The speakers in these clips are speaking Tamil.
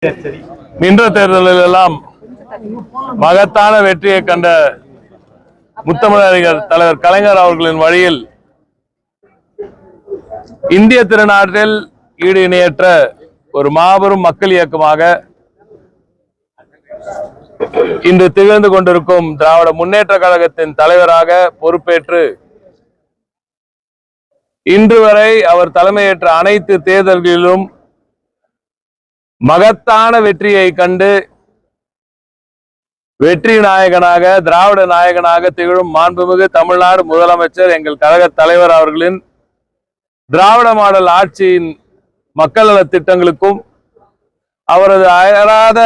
நின்ற தேர்தலில் எல்லாம் மகத்தான வெற்றியை கண்ட முத்தமிழறிஞர் தலைவர் கலைஞர் அவர்களின் வழியில் இந்திய திருநாட்டில் ஈடு இணையற்ற ஒரு மாபெரும் மக்கள் இயக்கமாக இன்று திகழ்ந்து கொண்டிருக்கும் திராவிட முன்னேற்ற கழகத்தின் தலைவராக பொறுப்பேற்று இன்று வரை அவர் தலைமையேற்ற அனைத்து தேர்தல்களிலும் மகத்தான வெற்றியை கண்டு வெற்றி நாயகனாக திராவிட நாயகனாக திகழும் மாண்புமிகு தமிழ்நாடு முதலமைச்சர் எங்கள் கழக தலைவர் அவர்களின் திராவிட மாடல் ஆட்சியின் மக்கள் நல திட்டங்களுக்கும் அவரது அயராத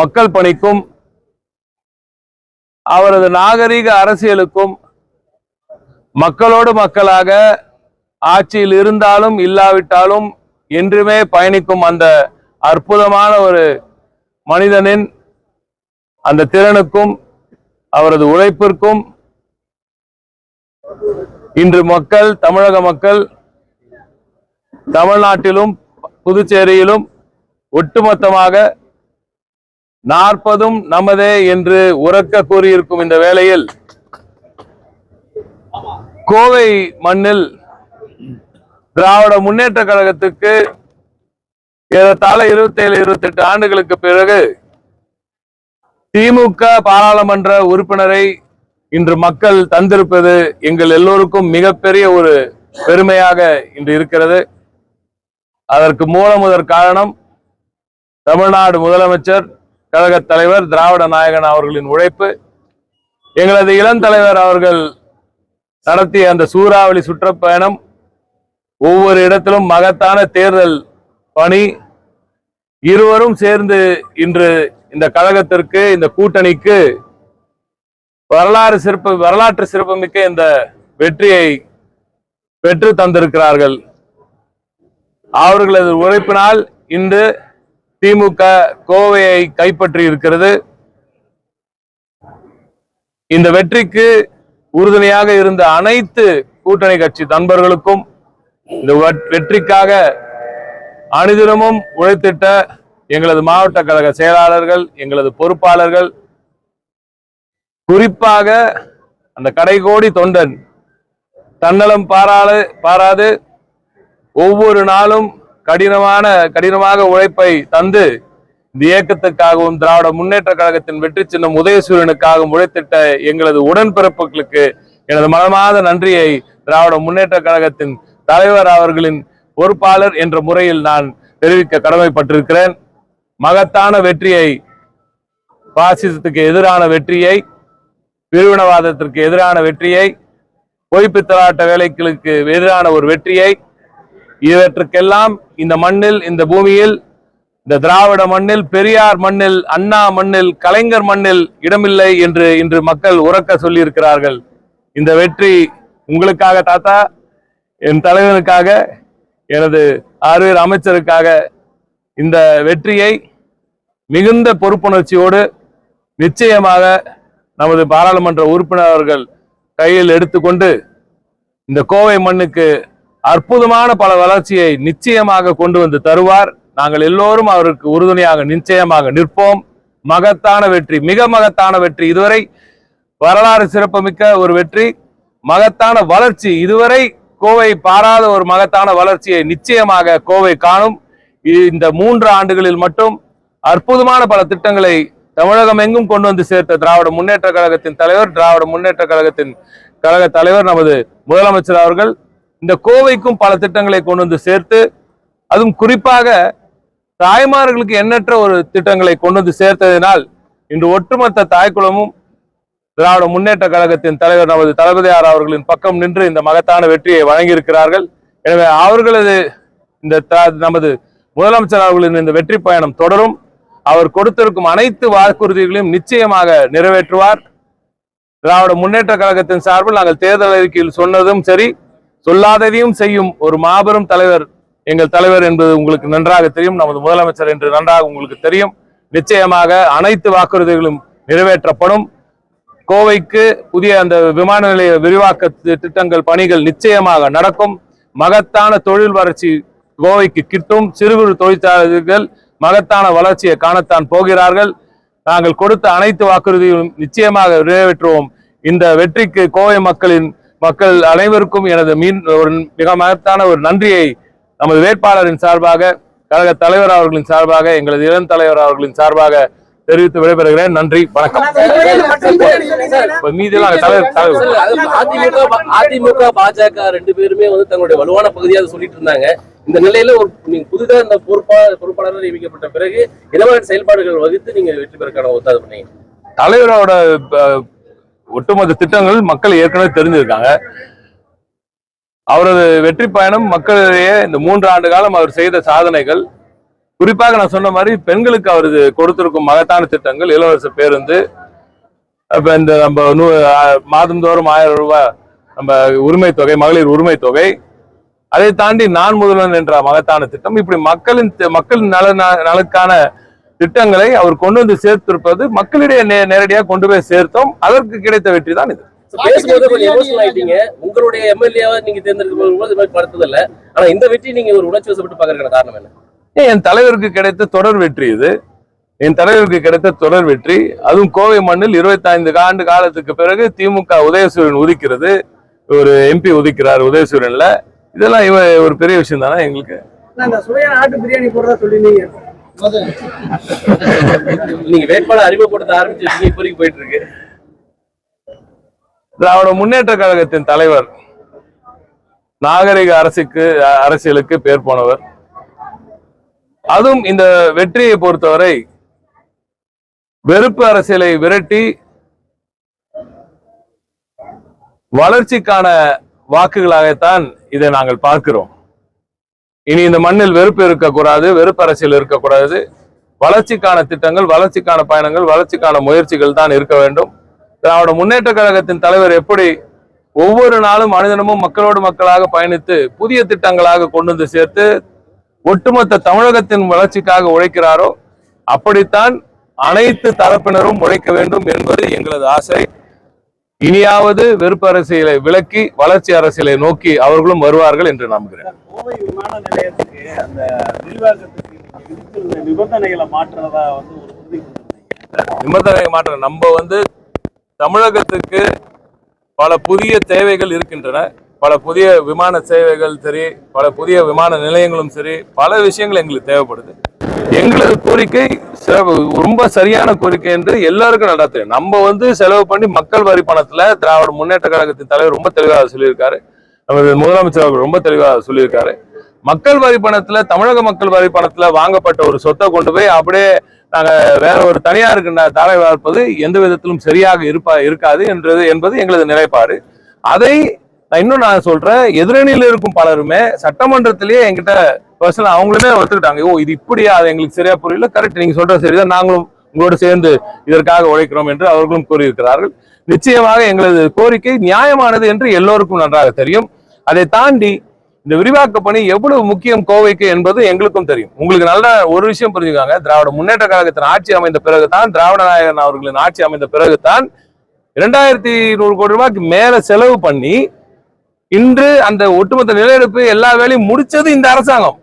மக்கள் பணிக்கும் அவரது நாகரீக அரசியலுக்கும் மக்களோடு மக்களாக ஆட்சியில் இருந்தாலும் இல்லாவிட்டாலும் என்றுமே பயணிக்கும் அந்த அற்புதமான ஒரு மனிதனின் அந்த திறனுக்கும் அவரது உழைப்பிற்கும் இன்று மக்கள் தமிழக மக்கள் தமிழ்நாட்டிலும் புதுச்சேரியிலும் ஒட்டுமொத்தமாக 40 நமதே என்று உரக்க கூறியிருக்கும் இந்த வேளையில் கோவை மண்ணில் திராவிட முன்னேற்ற கழகத்துக்கு ஏறத்தாழ 27-28 ஆண்டுகளுக்கு பிறகு திமுக பாராளுமன்ற உறுப்பினரை இன்று மக்கள் தந்திருப்பது எங்கள் எல்லோருக்கும் மிகப்பெரிய ஒரு பெருமையாக இன்று இருக்கிறது. அதற்கு மூலமுதற் காரணம் தமிழ்நாடு முதலமைச்சர் கழக தலைவர் திராவிட நாயகன் அவர்களின் உழைப்பு. எங்களது இளம் தலைவர் அவர்கள் நடத்திய அந்த சூறாவளி சுற்றுப்பயணம், ஒவ்வொரு இடத்திலும் மகத்தான தேர்தல் பணி, இருவரும் சேர்ந்து இன்று இந்த கழகத்திற்கு இந்த கூட்டணிக்கு வரலாற்று சிறப்புமிக்க இந்த வெற்றியை பெற்று தந்திருக்கிறார்கள். அவர்களது உழைப்பினால் இன்று திமுக கோவையை கைப்பற்றி இருக்கிறது. இந்த வெற்றிக்கு உறுதுணையாக இருந்த அனைத்து கூட்டணி கட்சி நண்பர்களுக்கும், இந்த வெற்றிக்காக அனுதினமும் உழைத்திட்ட எங்களது மாவட்ட கழக செயலாளர்கள், எங்களது பொறுப்பாளர்கள், குறிப்பாக அந்த கடைகோடி தொண்டன் தன்னலம் பாராது ஒவ்வொரு நாளும் கடினமாக உழைப்பை தந்து இந்த இயக்கத்துக்காகவும் திராவிட முன்னேற்ற கழகத்தின் வெற்றி சின்னம் உதயசூரியனுக்காகவும் உழைத்திட்ட எங்களது உடன்பிறப்புகளுக்கு எனது மனமார்ந்த நன்றியை திராவிட முன்னேற்ற கழகத்தின் தலைவர் அவர்களின் பொறுப்பாளர் என்ற முறையில் நான் தெரிவிக்க கடமைப்பட்டிருக்கிறேன். மகத்தான வெற்றியை, பாசிசத்துக்கு எதிரான வெற்றியை, பிரிவினவாதத்திற்கு எதிரான வெற்றியை, பொய்ப்பித்தலாட்ட வேலைகளுக்கு எதிரான ஒரு வெற்றியை, இவற்றுக்கெல்லாம் இந்த மண்ணில், இந்த பூமியில், இந்த திராவிட மண்ணில், பெரியார் மண்ணில், அண்ணா மண்ணில், கலைஞர் மண்ணில் இடமில்லை என்று இன்று மக்கள் உரக்க சொல்லி இருக்கிறார்கள். இந்த வெற்றி உங்களுக்காக தாத்தா, என் தலைவனுக்காக, எனது ஆறுவேர் அமைச்சருக்காக இந்த வெற்றியை மிகுந்த பொறுப்புணர்ச்சியோடு நிச்சயமாக நமது பாராளுமன்ற உறுப்பினர்கள் கையில் எடுத்துக்கொண்டு இந்த கோவை மண்ணுக்கு அற்புதமான பல வளர்ச்சியை நிச்சயமாக கொண்டு வந்து தருவார். நாங்கள் எல்லோரும் அவருக்கு உறுதுணையாக நிச்சயமாக நிற்போம். மகத்தான வெற்றி, மிக மகத்தான வெற்றி, இதுவரை வரலாறு சிறப்புமிக்க ஒரு வெற்றி, மகத்தான வளர்ச்சி, இதுவரை கோவை பாராத ஒரு மகத்தான வளர்ச்சியை நிச்சயமாக கோவை காணும். இந்த 3 ஆண்டுகளில் மட்டும் அற்புதமான பல திட்டங்களை தமிழகம் எங்கும் கொண்டு வந்து சேர்த்த திராவிட முன்னேற்ற கழகத்தின் தலைவர், திராவிட முன்னேற்ற கழகத்தின் கழக தலைவர் நமது முதலமைச்சர் அவர்கள் இந்த கோவைக்கும் பல திட்டங்களை கொண்டு வந்து சேர்த்து, அதுவும் குறிப்பாக தாய்மார்களுக்கு எண்ணற்ற ஒரு திட்டங்களை கொண்டு வந்து சேர்த்ததினால் இன்று ஒட்டுமொத்த தாய்க்குளமும் திராவிட முன்னேற்ற கழகத்தின் தலைவர் நமது தளபதியார் அவர்களின் பக்கம் நின்று இந்த மகத்தான வெற்றியை வழங்கியிருக்கிறார்கள். எனவே அவர்களது இந்த நமது முதலமைச்சர் அவர்களின் இந்த வெற்றி பயணம் தொடரும். அவர் கொடுத்திருக்கும் அனைத்து வாக்குறுதிகளையும் நிச்சயமாக நிறைவேற்றுவார். திராவிட முன்னேற்ற கழகத்தின் சார்பில் நாங்கள் தேர்தல் அறிக்கையில் சொன்னதும் சரி, சொல்லாததையும் செய்யும் ஒரு மாபெரும் தலைவர் எங்கள் தலைவர் என்பது உங்களுக்கு நன்றாக தெரியும். நமது முதலமைச்சர் என்று நன்றாக உங்களுக்கு தெரியும். நிச்சயமாக அனைத்து வாக்குறுதிகளும் நிறைவேற்றப்படும். கோவைக்கு புதிய அந்த விமான நிலைய விரிவாக்க திட்டங்கள் பணிகள் நிச்சயமாக நடக்கும். மகத்தான தொழில் வளர்ச்சி கோவைக்கு கிட்டும். சிறு குறு தொழிற்சாலைகள் மகத்தான வளர்ச்சியை காணத்தான் போகிறார்கள். நாங்கள் கொடுத்த அனைத்து வாக்குறுதியும் நிச்சயமாக நிறைவேற்றுவோம். இந்த வெற்றிக்கு கோவை மக்கள் அனைவருக்கும் எனது ஒரு மிக மகத்தான ஒரு நன்றியை நமது வேட்பாளரின் சார்பாக, கழக தலைவர் அவர்களின் சார்பாக, எங்களது இளம் தலைவர் அவர்களின் சார்பாக தெரிவித்து விடைபெறுகிறேன். நன்றி, வணக்கம். அதிமுக பாஜக ரெண்டு பேருமே தங்களுடைய வலுவான பகுதியாக சொல்லிட்டு இருந்தாங்க. இந்த நிலையில நீங்க புதிதாக இந்த பொறுப்பாளர் நியமிக்கப்பட்ட பிறகு இடமாற்ற செயல்பாடுகள் வகுத்து நீங்க வெற்றி பெறக்கான ஒத்தாது பண்ணீங்க. தலைவரோட ஒட்டுமொத்த திட்டங்கள் மக்கள் ஏற்கனவே தெரிஞ்சிருக்காங்க. அவரது வெற்றி பயணம் மக்களிடையே இந்த 3 ஆண்டு காலம் அவர் செய்த சாதனைகள், குறிப்பாக நான் சொன்ன மாதிரி பெண்களுக்கு அவரது கொடுத்திருக்கும் மகத்தான திட்டங்கள், இலவச பேருந்து, இந்த நம்ம மாதந்தோறும் 1000 ரூபாய் நம்ம உரிமை தொகை, மகளிர் உரிமை தொகை, அதை தாண்டி நான் முதல்வன் என்ற மகத்தான திட்டம், இப்படி மக்களின் நலனுக்கான திட்டங்களை அவர் கொண்டு வந்து சேர்த்திருப்பது மக்களிடையே நேரடியாக கொண்டு போய் சேர்த்தோம். அதற்கு கிடைத்த வெற்றி தான் இது. உங்களுடைய எம்எல்ஏவை நீங்க தேர்ந்தெடுக்கும் இல்ல, ஆனா இந்த வெற்றி நீங்க ஒரு உணர்ச்சி வசப்பட்டு பாக்குறதுக்கான காரணம் என்ன? என் தலைவருக்கு கிடைத்த தொடர் வெற்றி இது. என் தலைவருக்கு கிடைத்த தொடர் வெற்றி, அதுவும் கோவை மண்ணில் 25 ஆண்டு காலத்துக்கு பிறகு திமுக உதயசூரியன் உதிக்கிறது, ஒரு எம்பி உதிக்கிறார் உதயசூரியன்ல. இதெல்லாம் ஒரு பெரிய விஷயம் தானே எங்களுக்கு. நீங்க வேட்பாளர் அறிமுகப்படுத்த ஆரம்பிச்சு இப்போதைக்கு போயிட்டு இருக்கு. திராவிட முன்னேற்ற கழகத்தின் தலைவர் நாகரிக அரசியலுக்கு பேர் போனவர். அதுவும் இந்த வெற்றியை பொறுத்தவரை வெறுப்பு அரசியலை விரட்டி வளர்ச்சிக்கான வாக்குகளாகத்தான் இதை நாங்கள் பார்க்கிறோம். இனி இந்த மண்ணில் வெறுப்பு இருக்கக்கூடாது, வெறுப்பு அரசியல் இருக்கக்கூடாது. வளர்ச்சிக்கான திட்டங்கள், வளர்ச்சிக்கான பயணங்கள், வளர்ச்சிக்கான முயற்சிகள் தான் இருக்க வேண்டும். திராவிட முன்னேற்ற கழகத்தின் தலைவர் எப்படி ஒவ்வொரு நாளும் மனிதனமும் மக்களோடு மக்களாக பயணித்து புதிய திட்டங்களாக கொண்டு வந்து சேர்த்து ஒட்டுமொத்த தமிழகத்தின் வளர்ச்சிக்காக உழைக்கிறாரோ, அப்படித்தான் அனைத்து தரப்பினரும் உழைக்க வேண்டும் என்பது எங்களது ஆசை. இனியாவது வெறுப்பு அரசியலை விலக்கி வளர்ச்சி அரசியலை நோக்கி அவர்களும் வருவார்கள் என்று நம்புகிறேன். கோவை விமான நிலையத்துக்கு அந்த விரிவாக்கத்துக்கு நிபந்தனைகளை மாற்றுறதா ஒரு உறுதி நிபந்தனை மாற்ற நம்ம தமிழகத்துக்கு பல புதிய தேவைகள் இருக்கின்றன. பல புதிய விமான சேவைகள் சரி, பல புதிய விமான நிலையங்களும் சரி, பல விஷயங்கள் எங்களுக்கு தேவைப்படுது. எங்களது கோரிக்கை ரொம்ப சரியான கோரிக்கை என்று எல்லாருக்கும் நல்லா தெரியும். நம்ம செலவு பண்ணி மக்கள் வரி பணத்துல திராவிட முன்னேற்ற கழகத்தின் தலைவர் ரொம்ப தெளிவாக சொல்லியிருக்காரு, நமது முதலமைச்சர் அவர்கள் ரொம்ப தெளிவாக சொல்லியிருக்காரு. மக்கள் வரி பணத்துல, தமிழக மக்கள் வரி பணத்துல வாங்கப்பட்ட ஒரு சொத்தை கொண்டு போய் அப்படியே நாங்க வேற ஒரு தனியாருக்கு தாரை வார்ப்பது எந்த விதத்திலும் சரியாக இருக்காது என்பது எங்களது நிலைப்பாடு. அதை நான் சொல்றேன், எதிரணியில் இருக்கும் பலருமே சட்டமன்றத்திலேயே என்கிட்ட பர்சனல் அவங்களுமே ஒத்துக்கிட்டாங்க. இது இப்படியா, அது எங்களுக்கு சரியா புரியல, கரெக்ட், நீங்க சொல்ற சரிதான், நாங்களும் உங்களோடு சேர்ந்து இதற்காக உழைக்கிறோம் என்று அவர்களும் கூறியிருக்கிறார்கள். நிச்சயமாக எங்களது கோரிக்கை நியாயமானது என்று எல்லோருக்கும் நன்றாக தெரியும். அதை தாண்டி இந்த விரிவாக்க பணி எவ்வளவு முக்கியம் கோவைக்கு என்பது எங்களுக்கும் தெரியும். உங்களுக்கு நல்ல ஒரு விஷயம் புரிஞ்சுக்காங்க, திராவிட முன்னேற்ற கழகத்தின் ஆட்சி அமைந்த பிறகுதான், திராவிட நாயகன் அவர்களின் ஆட்சி அமைந்த பிறகுதான் 2100 கோடி ரூபாய்க்கு மேல செலவு பண்ணி இன்று அந்த ஒட்டுமொத்த நிலையெடுப்பு எல்லா வேலையும் முடிச்சது இந்த அரசாங்கம்.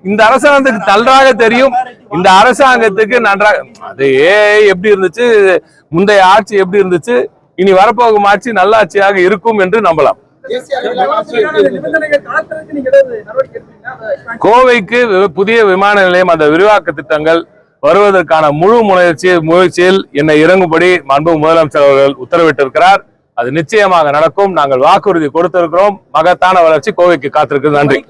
இந்த அரசாங்கத்துக்கு நன்றாக தெரியும், இந்த அரசாங்கத்துக்கு நன்றாக அது எப்படி இருந்துச்சு, முந்தைய ஆட்சி எப்படி இருந்துச்சு, இனி வரப்போகும் ஆட்சி நல்ல ஆட்சியாக இருக்கும் என்று நம்பலாம். கோவைக்கு புதிய விமான நிலையம், அந்த விரிவாக்க திட்டங்கள் வருவதற்கான முழு முயற்சியில் என்னை இறங்கும்படி மாண்பு முதலமைச்சர் அவர்கள் உத்தரவிட்டிருக்கிறார். அது நிச்சயமாக நடக்கும். நாங்கள் வாக்குறுதி கொடுத்திருக்கிறோம். மகத்தான வளர்ச்சி கோவைக்கு காத்திருக்கு. நன்றி.